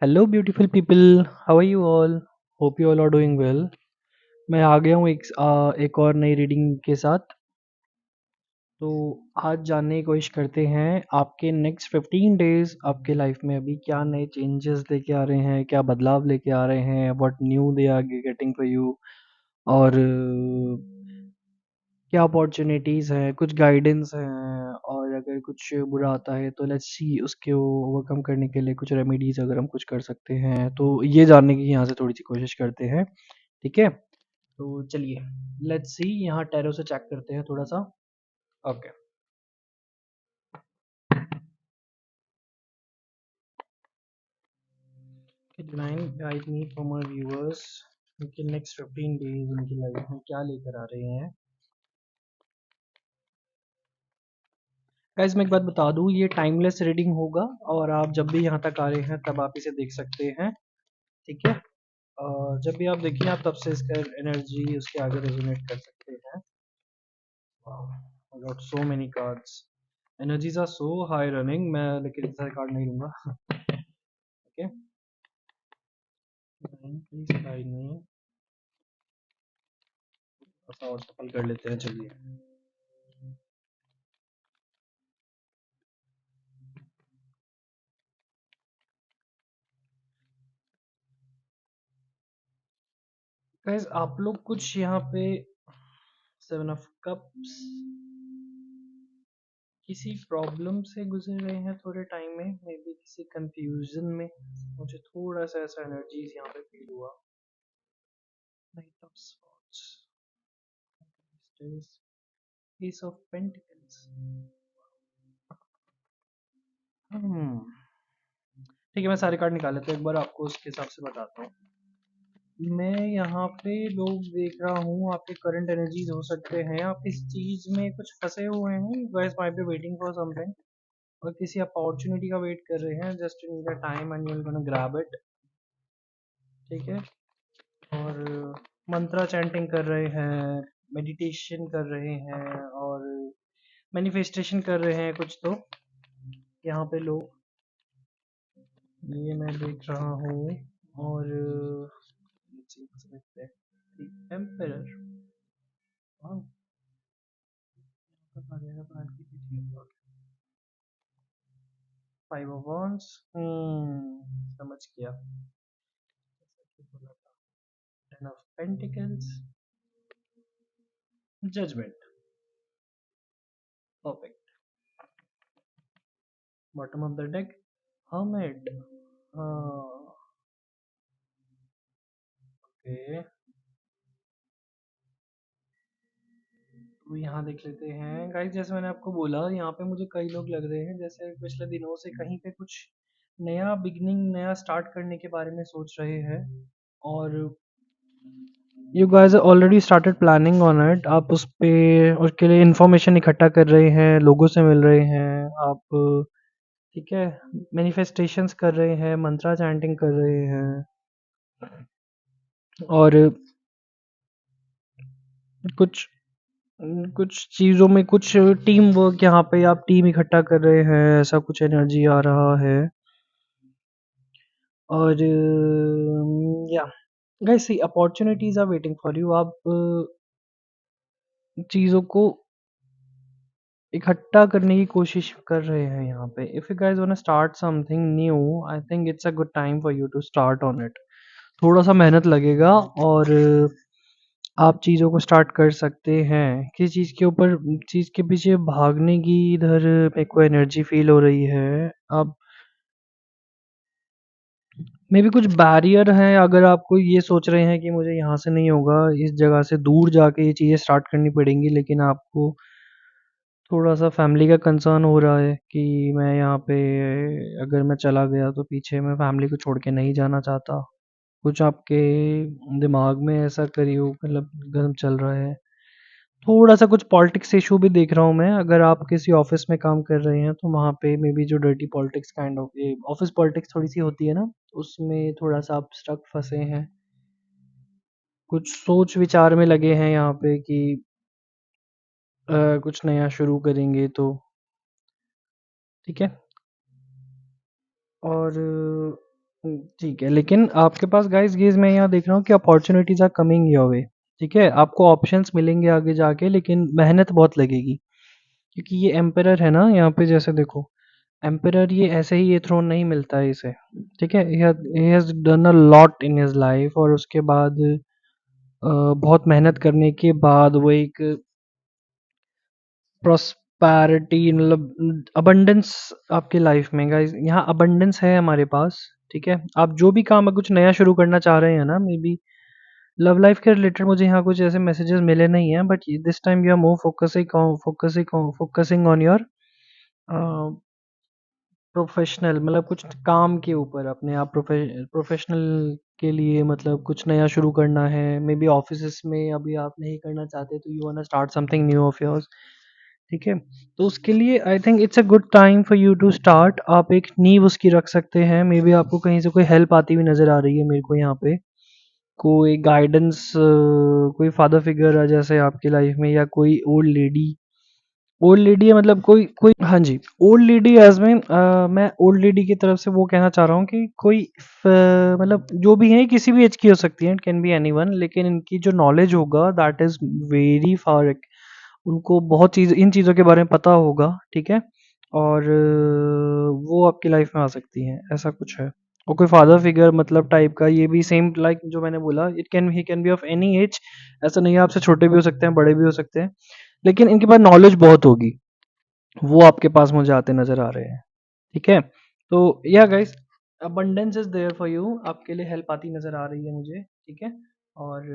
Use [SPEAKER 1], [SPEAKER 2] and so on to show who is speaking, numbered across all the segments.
[SPEAKER 1] Hello beautiful people, how are you all? Hope you all are doing well. मैं आ गया हूँ एक और नई रीडिंग के साथ। तो आज जानने की कोशिश करते हैं आपके नेक्स्ट 15 डेज आपके लाइफ में अभी क्या नए चेंजेस लेके आ रहे हैं, क्या बदलाव लेके आ रहे हैं, what new they are getting for you. और क्या अपॉर्चुनिटीज़ हैं, कुछ गाइडेंस हैं, और अगर कुछ बुरा आता है तो लेट्स सी उसके ओवरकम करने के लिए कुछ रेमेडीज अगर हम कुछ कर सकते हैं तो ये जानने की यहाँ से थोड़ी सी कोशिश करते हैं। ठीक है, तो चलिए लेट्स सी, यहाँ टैरो से चेक करते हैं थोड़ा सा। Okay, divine guide me for my viewers, उनके नेक्स्ट 15 डेज उनकी लाइफ में क्या लेकर आ रहे हैं। गाइस मैं एक बात बता दूं, ये टाइमलेस रीडिंग होगा और आप जब भी यहाँ तक आ रहे हैं तब आप इसे देख सकते हैं। ठीक है, जब भी आप देखिए आप तब से इसका एनर्जी उसके आगे रेजोनेट कर सकते हैं। I got so many cards, energies are so high running, मैं लेकिन इतने सारे कार्ड नहीं लूंगा। ओके, प्लीज गाइड मी, ऐसा और सफल कर लेते हैं। चलिए, गाइस आप लोग कुछ यहाँ पे 7 ऑफ कप्स, किसी प्रॉब्लम से गुजर रहे हैं थोड़े टाइम में, मे बी किसी कंफ्यूजन में। मुझे थोड़ा सा ऐसा एनर्जीज यहाँ पे फील हुआ। Knight of swords, ace of pentacles. Hmm, ठीक है, मैं सारे कार्ड निकाल लेता हूँ एक बार, आपको उसके हिसाब से बताता हूँ। मैं यहाँ पे लोग देख रहा हूँ, आपके करंट एनर्जीज हो सकते हैं आप इस चीज में कुछ फंसे हुए हैं, you guys might be waiting for something, और किसी अपॉर्चुनिटी का वेट कर रहे हैं, just in the time and you are gonna grab it. ठीक है, और मंत्रा चैंटिंग कर रहे हैं, मेडिटेशन कर रहे हैं, और मैनिफेस्टेशन कर रहे हैं कुछ तो यहाँ पे लोग, ये मैं देख रहा हूँ। और एम्परर, फाइव ऑफ wands, समझ गया। Ten of pentacles, judgment, perfect. Bottom of the deck, hermit. Okay, तो यहाँ देख लेते हैं गाइस, जैसे मैंने आपको बोला यहाँ पे मुझे कई लोग लग रहे हैं जैसे पिछले दिनों से कहीं पे कुछ नया बिगनिंग, नया स्टार्ट करने के बारे में सोच रहे हैं, और you guys already started planning on it. आप उस पे उसके लिए इंफॉर्मेशन इकट्ठा कर रहे हैं, लोगों से मिल रहे हैं आप। ठीक है, मैनिफेस्टेशंस कर रहे हैं, मंत्रा चैंटिंग कर रहे हैं, और कुछ कुछ चीज़ों में कुछ टीम वर्क, यहाँ पे आप टीम इकट्ठा कर रहे हैं, ऐसा कुछ एनर्जी आ रहा है। और yeah guys see, opportunities are waiting for you. आप चीज़ों को इकट्ठा करने की कोशिश कर रहे हैं यहाँ पे। If you guys want to start something new, I think it's a good time for you to start on it. थोड़ा सा मेहनत लगेगा, और आप चीज़ों को स्टार्ट कर सकते हैं। किस चीज़ के ऊपर, चीज़ के पीछे भागने की इधर मेरे को एनर्जी फील हो रही है। आप मे भी कुछ बैरियर हैं, अगर आपको ये सोच रहे हैं कि मुझे यहाँ से नहीं होगा, इस जगह से दूर जाके ये चीज़ें स्टार्ट करनी पड़ेंगी, लेकिन आपको थोड़ा सा फैमिली का कंसर्न हो रहा है कि मैं यहाँ पे अगर मैं चला गया तो पीछे मैं फैमिली को छोड़ के नहीं जाना चाहता। कुछ आपके दिमाग में ऐसा करियो मतलब गर्म चल रहा है। थोड़ा सा कुछ पॉलिटिक्स इशू भी देख रहा हूँ मैं, अगर आप किसी ऑफिस में काम कर रहे हैं तो वहाँ पे मे बी जो डर्टी पॉलिटिक्स काइंड ऑफ, ये ऑफिस पॉलिटिक्स थोड़ी सी होती है ना, उसमें थोड़ा सा आप स्टक फंसे हैं। कुछ सोच विचार में लगे हैं यहाँ पे कि कुछ नया शुरू करेंगे तो। ठीक है, और ठीक है, लेकिन आपके पास गाइस ये मैं यहाँ देख रहा हूँ कि opportunities are coming your way. ठीक है, आपको ऑप्शंस मिलेंगे आगे जाके, लेकिन मेहनत बहुत लगेगी। क्योंकि ये एम्परर है ना यहाँ पे, जैसे देखो एम्परर ये ऐसे ही ये थ्रोन नहीं मिलता है इसे। ठीक है, he has done a lot in his life, और उसके बाद बहुत मेहनत करने के बाद वो एक प्रोस्पैरिटी, मतलब अबंडेंस आपके लाइफ में गाइस, यहाँ अबंडेंस है हमारे पास। ठीक है, आप जो भी काम कुछ नया शुरू करना चाह रहे हैं ना, मे बी लव लाइफ के रिलेटेड मुझे यहाँ कुछ ऐसे मैसेजेस मिले नहीं हैं, but this time you are more focusing on your professional, मतलब कुछ काम के ऊपर अपने आप प्रोफेशनल के लिए, मतलब कुछ नया शुरू करना है। मे बी ऑफिस में अभी आप नहीं करना चाहते, तो you want start something new of yours. ठीक है, तो उसके लिए I think it's a good time for you to start. आप एक नींव उसकी रख सकते हैं। मे बी आपको कहीं से कोई हेल्प आती हुई नजर आ रही है मेरे को यहाँ पे, कोई गाइडेंस, कोई फादर फिगर है जैसे आपकी लाइफ में, या कोई ओल्ड लेडी। ओल्ड लेडी है मतलब कोई कोई, हाँ जी, ओल्ड लेडी एज में मैं ओल्ड लेडी की तरफ से वो कहना चाह रहा हूँ कि कोई मतलब जो भी है किसी भी एज की हो सकती है, इट कैन बी एनीवन, लेकिन इनकी जो नॉलेज होगा दैट इज वेरी फार, उनको बहुत चीज़ इन चीज़ों के बारे में पता होगा। ठीक है, और वो आपकी लाइफ में आ सकती हैं, ऐसा कुछ है। और कोई फादर फिगर मतलब टाइप का, ये भी सेम लाइक जो मैंने बोला, it can he can be of any as. ऐसा नहीं है, आपसे छोटे भी हो सकते हैं, बड़े भी हो सकते हैं, लेकिन इनके पास नॉलेज बहुत होगी। वो आपके पास मुझे आते नजर आ रहे हैं। ठीक है, तो yeah guys, abundance is there for you, आपके लिए हेल्प आती नजर आ रही है मुझे। ठीक है, और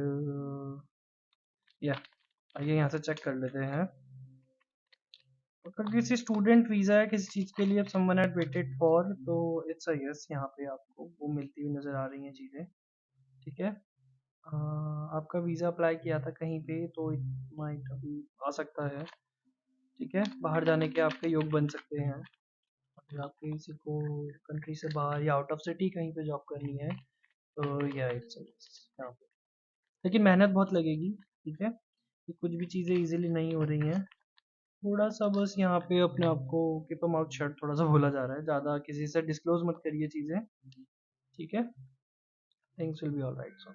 [SPEAKER 1] या आइए यहाँ से चेक कर लेते हैं। अगर किसी स्टूडेंट वीजा है किसी चीज के लिए, अब समवन हैड वेटेड फॉर, तो इट्स अ यस, यहाँ पे आपको वो मिलती हुई नजर आ रही हैं चीजें। ठीक है, आपका वीजा अप्लाई किया था कहीं पे, तो इट माइट अभी आ सकता है। ठीक है, बाहर जाने के आपके योग बन सकते हैं। अगर आपके किसी को कंट्री से बाहर या आउट ऑफ सिटी कहीं पे जॉब करनी है, तो या इट्स यहाँ पे, लेकिन मेहनत बहुत लगेगी। ठीक है, कि कुछ भी चीज़ें इजीली नहीं हो रही हैं। थोड़ा सा बस यहाँ पे अपने आप को कीप अ माउथ शट थोड़ा सा बोला जा रहा है, ज़्यादा किसी से डिस्क्लोज मत करिए चीज़ें। ठीक है, things will be all right. So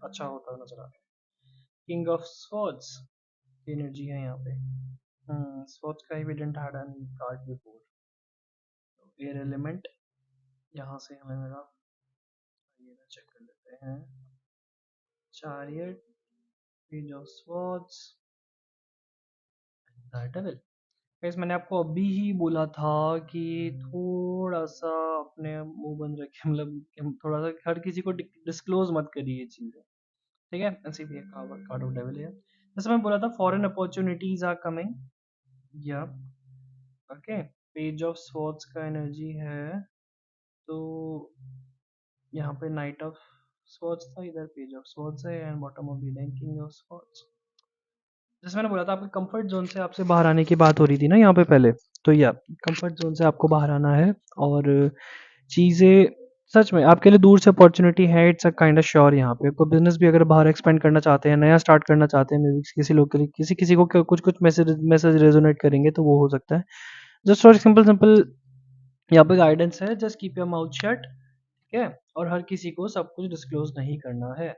[SPEAKER 1] अच्छा होता नजर आ रहा है। किंग ऑफ स्वॉर्ड्स की एनर्जी है यहाँ पे। स्वॉर्ड्स का ही we didn't had any card before. Air element यहाँ से हमें मिला, ये चेक कर लेते हैं। Chariot, page of swords, devil. Guys मैंने आपको अभी ही बोला था कि थोड़ा सा अपने मुंह बंद रखिए, मतलब कि हम थोड़ा सा हर किसी को डिस्क्लोज मत करिए ये चीजें। ठीक है, ऐसे भी एक कार्ड ऑफ डेविल है। जैसे मैं बोला था, फॉरेन अपॉर्चुनिटीज आर कमिंग। या ओके, पेज ऑफ स्वॉर्ड्स का एनर्जी है, तो यहाँ पे नाइट ऑफ स्वॉर्ड्स था, इधर पेज ऑफ स्वॉर्ड्स है, and bottom of the deck king of swords. जैसे मैंने बोला था, आपके कंफर्ट जोन से आपसे बाहर आने की बात हो रही थी ना यहाँ पे पहले, तो या कंफर्ट जोन से आपको बाहर आना है, और चीज़ें सच में आपके लिए दूर से अपॉर्चुनिटी है। It's a kind of sure, यहाँ पे आपको बिजनेस भी अगर बाहर एक्सपेंड करना चाहते हैं, नया स्टार्ट करना चाहते हैं, मे बी किसी लोग के लिए, किसी किसी को कुछ कुछ मैसेज रेजोनेट करेंगे, तो वो हो सकता है। जस्ट फॉर सिंपल सिंपल यहाँ पे गाइडेंस है, just keep your mouth shut. ठीक है, और हर किसी को सब कुछ डिस्क्लोज नहीं करना है।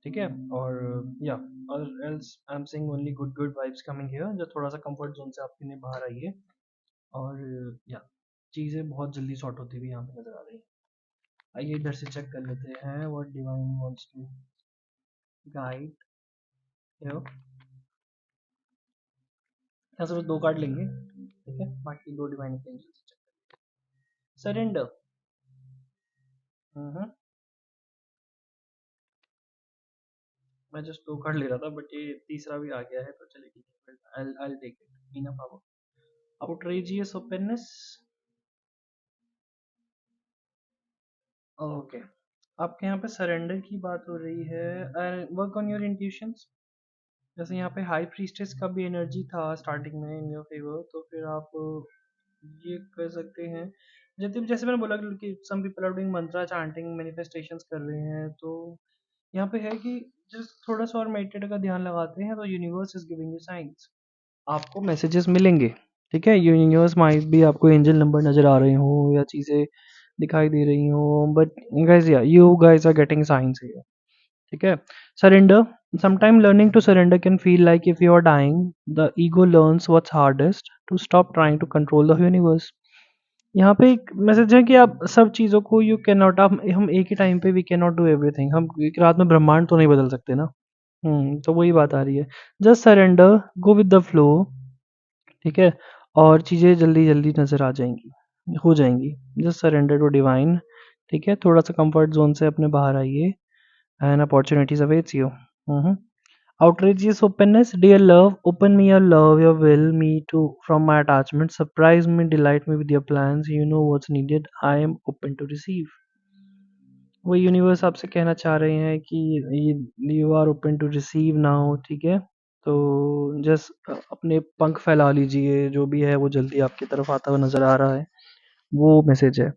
[SPEAKER 1] ठीक है, और या और else I am saying only good good vibes coming here, जो थोड़ा सा कंफर्ट जोन से आपके लिए बाहर आइए, और या चीज़ें बहुत जल्दी सॉर्ट होती हुई यहाँ पे नजर आ रही है। आइए इधर से चेक कर लेते हैं what divine wants to guide you. यहाँ से बस दो कार्ड लेंगे। ठीक है, बाकी दो डिवाइन के एंजल से चेक। सरेंडर। हम्म, मैं जस्ट दो कार्ड ले रहा था, बट ये तीसरा भी आ गया है, तो चलिए ठीक है, I'll take it, enough power। outrageous openness। Okay, आपके यहाँ पे सरेंडर की बात हो रही है, वर्क ऑन योर इंट्यूशंस। जैसे यहाँ पे हाई प्रीस्टेस का भी एनर्जी था स्टार्टिंग में इन योर फेवर, तो फिर आप ये कर सकते हैं। जैसे जैसे मैंने बोला कि some people are doing mantra chanting, manifestations कर रहे हैं, तो यहाँ पे है कि जस्ट थोड़ा सा और मेडिटेट का ध्यान लगाते हैं, तो universe is giving you science, आपको मैसेजेस मिलेंगे। ठीक है, यूनिवर्स माइट भी आपको एंजल नंबर नजर आ रहे हो, या चीज़ें दिखाई दे रही हो, but guys yeah you guys are getting signs here, ठीक है। Surrender, sometime learning to surrender can feel like if you are dying, the ego learns what's hardest to stop trying to control the universe. यहाँ पे एक message है कि आप सब चीज़ों को यू कैन नॉट, आप हम एक ही टाइम पे we can not do everything, हम एक रात में ब्रह्मांड तो नहीं बदल सकते ना। तो वही बात आ रही है। Just surrender, go with the flow, ठीक है, और चीज़ें जल्दी जल्दी नज़र आ जाएंगी, हो जाएंगी। जस्ट सरेंडर टू डिवाइन, ठीक है, थोड़ा सा कंफर्ट जोन से अपने बाहर आइए, and opportunities awaits you. Outrageous openness, dear love, open me your love, your will, me to from my attachment, surprise me, delight me with your plans, you know what's needed, I am open to receive। वो universe आपसे कहना चाह रहे हैं कि you are open to receive now, ठीक है। तो जस्ट अपने पंख फैला लीजिए, जो भी है वो जल्दी आपकी तरफ आता हुआ नजर आ रहा है, वो मैसेज है।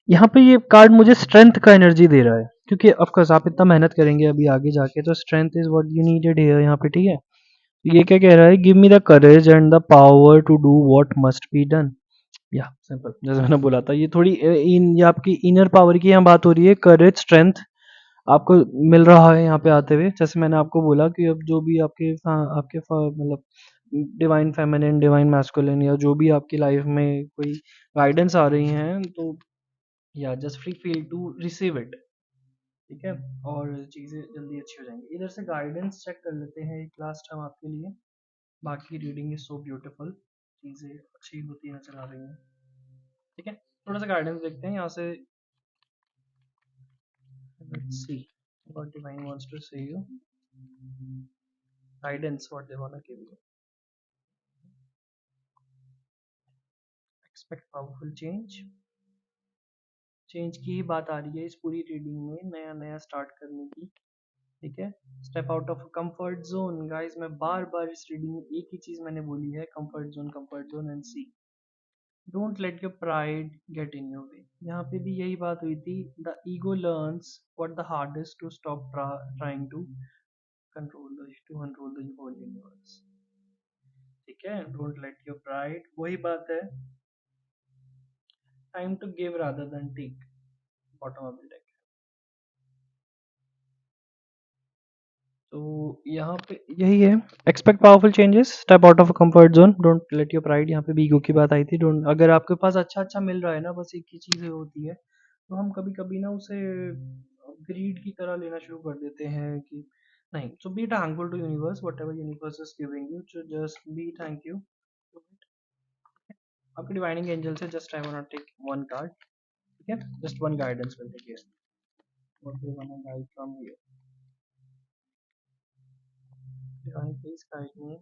[SPEAKER 1] यहाँ पे ये कार्ड मुझे स्ट्रेंथ का एनर्जी दे रहा है, क्योंकि ऑफकोर्स आप इतना मेहनत करेंगे अभी आगे जाके, तो strength is what you needed here यहाँ पे, ठीक है। ये क्या कह रहा है, give me the courage and the power to do what must be done. Yeah simple, जैसे मैंने बोला था, ये थोड़ी ये आपकी इनर पावर की यहाँ बात हो रही है। करेज, स्ट्रेंथ आपको मिल रहा है यहाँ पे आते हुए। जैसे मैंने आपको बोला कि अब जो भी मतलब डिवाइन फेमिनिन, डिवाइन मैस्कुलिन, या जो भी आपकी लाइफ में कोई गाइडेंस आ रही हैं, तो yeah just free feel to receive it, ठीक है, और चीज़ें जल्दी अच्छी हो जाएंगी। इधर से गाइडेंस चेक कर लेते हैं एक लास्ट टाइम आपके लिए। बाकी रीडिंग इज सो ब्यूटीफुल, चीज़ें अच्छी होती नजर आ रही हैं, ठीक है। थोड़ा सा गाइडेंस देखते हैं यहाँ से। Let's see what divine wants to say you, guidance what they want to give you. Expect powerful change, change की ही बात आ रही है इस पूरी रीडिंग में, नया नया स्टार्ट करने की, ठीक है। Step out of comfort zone, guys मैं बार बार इस रीडिंग में एक ही चीज मैंने बोली है, comfort zone and see, don't let your pride get in your way. यहाँ पे भी यही बात हुई थी, the ego learns what the hardest to stop trying to control the whole universe, ठीक है। डोंट लेट योर प्राइड, वही बात है, time to give rather than take, bottom of the deck. तो यहाँ पे यही है, expect powerful changes, step out of comfort zone, don't let your pride. यहाँ पे भी ईगो की बात आई थी। डोंट, अगर आपके पास अच्छा अच्छा मिल रहा है ना, बस एक ही चीज़ होती है, तो हम कभी कभी ना उसे ग्रीड की तरह लेना शुरू कर देते हैं कि नहीं। So be thankful to universe, whatever universe is giving you, so just be thank you. आपके डिवाइनिंग एंजल से just I want take one card, ठीक है, just one guidance will take here, what they want to guide from here, divine please guide me.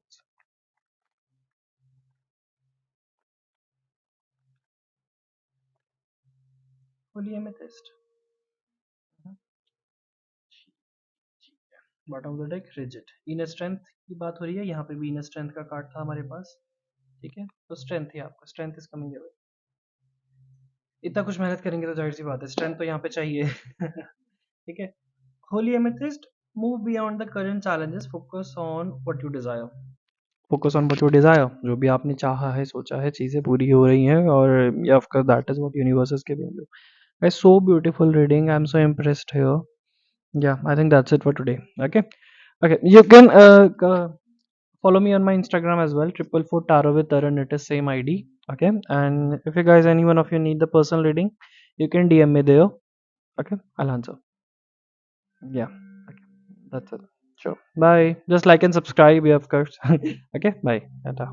[SPEAKER 1] Holy amethyst, bottom of the deck rigid, inner strength की बात हो रही है। यहाँ पे भी इनर स्ट्रेंथ का कार्ड था हमारे पास, ठीक है। तो स्ट्रेंथ ही आपका, स्ट्रेंथ इज कमिंग अवे। इतना कुछ मेहनत करेंगे तो जाहिर सी बात है स्ट्रेंथ तो यहाँ पे चाहिए। ठीक है। Holi amethyst, move beyond the current challenges, focus on what you desire, focus on what you desire, जो भी आपने चाहा है, सोचा है, चीजें पूरी हो रही हैं, और of course that is what universe is giving you. Guys, so beautiful reading, I'm so impressed here. Yeah, I think that's it for today. Okay. Okay, you can follow me on my Instagram as well, 444 Taro with Taran. It is same ID. Okay, and if you guys, any one of you need the personal reading, you can DM me there. Okay, I'll answer. Yeah. Okay, that's it. Sure. Bye. Just like and subscribe, yeah, of course. Okay. Bye. Tata.